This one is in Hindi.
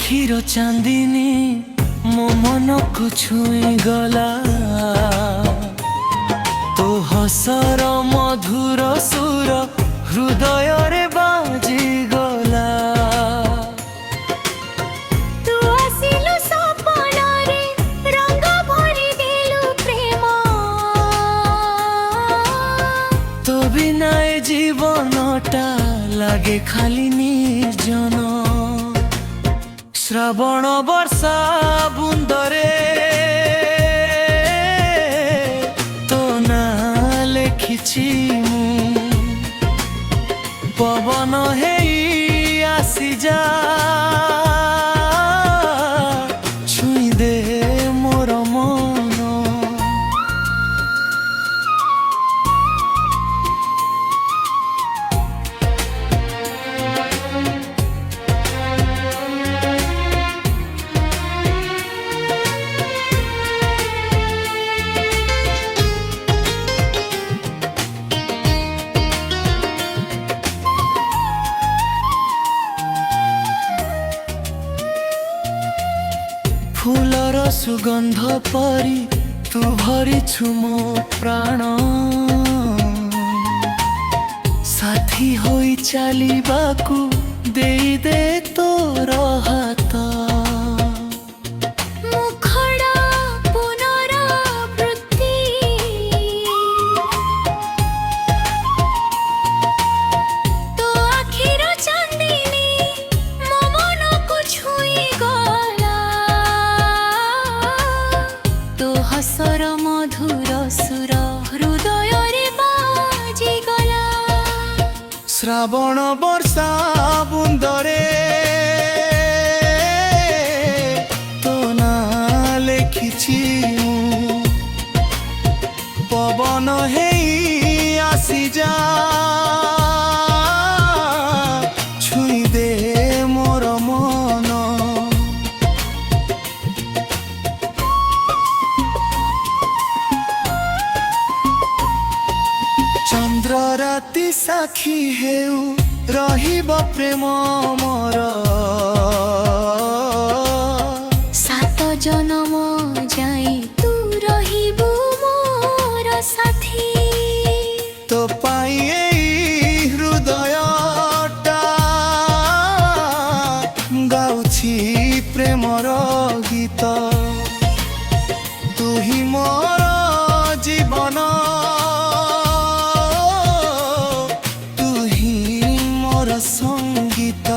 आखिर चांदिनी मो मन को छुई गला तो हसर मधुर सुर हृदय रे बाजी गला। तू आसिलु सपन रे रंग भरी देलु प्रेम तो बिना ए जीवनटा लागे खाली निर्जन। श्रावण वर्षा बुंदरे तो ना लेखिछि पवन हे आसी जा छुई दे मोर मन। फूलर सुगंध परी तू भरिछु मो प्राण साथी होई चलिबाकू देई दे तोर हाथ। मुखड़ा पुनरावृत्ति तो आखिर चांदिनी मो मन को छुई गला तो हसर मधुर सुर हृदय रे बाजी गला। श्रावण वर्षा बुंदरे तो ना लेखिछि पवन हे आसी जा छुई दे मोर मन। चंद्र राति साक्षी हेउ रहिब प्रेम मोर सात जन्म जाई तू रहिबु मोर साथी। तो पाई एई हृदयटा गाउछि प्रेमर गीत। तू ही मोर जीवन तू ही मोर संगीत।